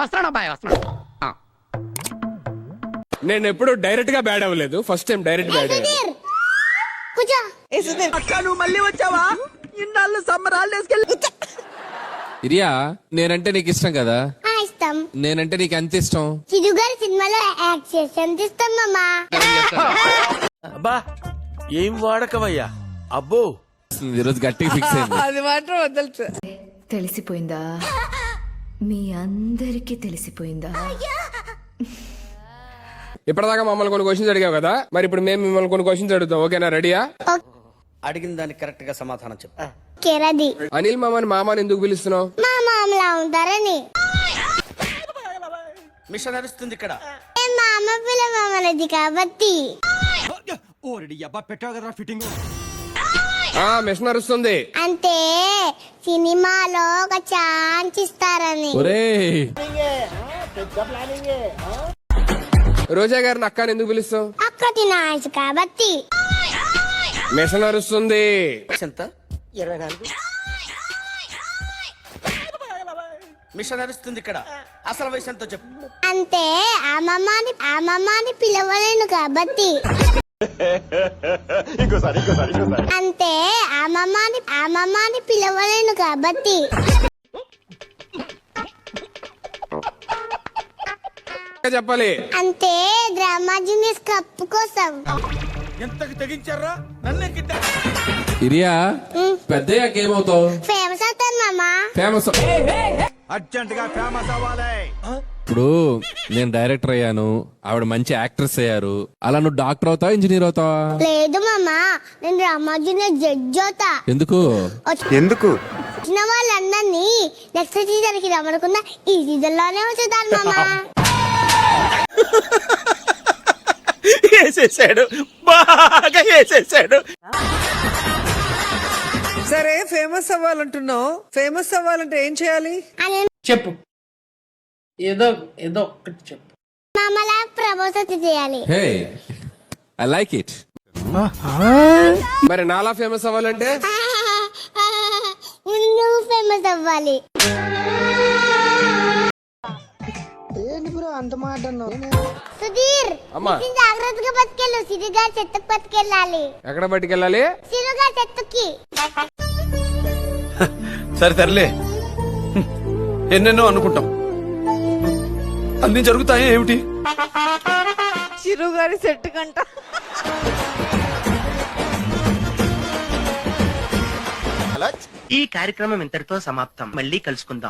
వస్తున్నాడు అబ్బాయి వస్తున్నాడు. నేను ఎప్పుడు డైరెక్ట్ గా బ్యాడ్ అవ్వలేదు, ఫస్ట్ టైం డైరెక్ట్ బ్యాడ్ అయ్యాను. నువ్వు మళ్ళీ వచ్చావా? ఇన్నాళ్ళు సమ్మర్ హాలిడేస్ ఇరియా, నేనంటే నీకు ఇష్టం కదా? ఇష్టం. నేనంటే నీకు ఎంత ఇష్టం? చిరు గారి సినిమాలో యాక్ట్ చేసి ఎంత ఇష్టం మామా. అబ్బా ఏం వాడకవయ్యా అబ్బో. ఈరోజు గట్టిగా ఫిక్స్ అయింది. అది మాత్రం వదలచ్చు. తెలిసిపోయిందా? మీ అందరికీ తెలిసిపోయిందా? ఇప్పటిదాకా మమ్మల్ని కొన్ని క్వశ్చన్స్ అడిగావు కదా, మరి ఇప్పుడు మేము మిమ్మల్ని కొన్ని క్వశ్చన్స్ అడుగుతాం. ఓకేనా? రెడీయా? అడిగిన దానికి కరెక్ట్ గా సమాధానం చెప్పు. కేరది. అనిల్ మామని మామని ఎందుకు పిలుస్తున్నావు? మా మామలా ఉంటారని. మిషన్ నడుస్తుంది ఇక్కడ. మా అమ్మ పిల్ల మామలది కాబట్టి. మిషన్ నడుస్తుంది అంటే సినిమాలో ఒక ఛాన్స్ ఇస్తారని. ఒరేయ్, రోజా గారిని అక్కని ఎందుకు పిలుస్తావు? అక్కటి నాయసు కాబట్టి. మిషన్ నడుస్తుంది. ఎంత? 24. మిషన్ నడుస్తుంది ఇక్కడ. అసలు వయసు ఎంతో చెప్పు. అంటే అమ్మమ్మని పిలవలేను కాబట్టి. అంటే అమ్మమ్మని పిలవలేను కాబట్టి. చెప్పాలి. అంటే డ్రామా జూనియర్స్ కప్ కోసం. ఎంతకు తెగించారా నన్నే కిడ్డా. ఇరియా, పెద్దయ్యాక ఏమవుతావు? ఫేమస్ అవుతాను మామా. ఫేమస్. అర్జెంట్ గా ఫేమస్ అవ్వాలి. ఇప్పుడు నేను డైరెక్టర్ అయ్యాను, ఆవిడ మంచి యాక్ట్రెస్ అయ్యారు. అలా నువ్వు డాక్టర్ అవుతావా, ఇంజనీర్ అవుతావా? లేదు మామా, నేను డ్రామా జూనియర్ జడ్జి అవుతా. ఎందుకు? వచ్చిన వాళ్ళందరినీ నెక్స్ట్ సీజన్ కి రమ్మనుకున్నా ఈ సీజన్ లోనే వచ్చేదాన్ని మామా. వేసేసాడు, బాగా వేసేసాడు. సరే, ఫేమస్ అవ్వాలంటున్నావు. ఫేమస్ అవ్వాలంటే ఏం చేయాలి చెప్పు, ఏదో ఏదో ఒక్కటి చెప్పు. మామలా ప్రమోషన్ చేయాలి. హే, ఐ లైక్ ఇట్. మరి నాలా ఫేమస్ అవ్వాలంటే? నువ్వు ఫేమస్ అవ్వాలి. సుధీర్, అమ్మా. జాగ్రత్తగా బతికెళ్ళు. సిరిగా చెట్టుకు బతికెళ్ళాలి. ఎక్కడ బయటికెళ్ళాలి? సిరుగా చెట్టుకి. సరే తరలే, ఎన్నెన్నో అనుకుంటాం, అన్ని జరుగుతాయా ఏమిటి? చిరు గారి సెట్ కంట. ఈ కార్యక్రమం ఇంతటితో సమాప్తం. మళ్ళీ కలుసుకుందాం.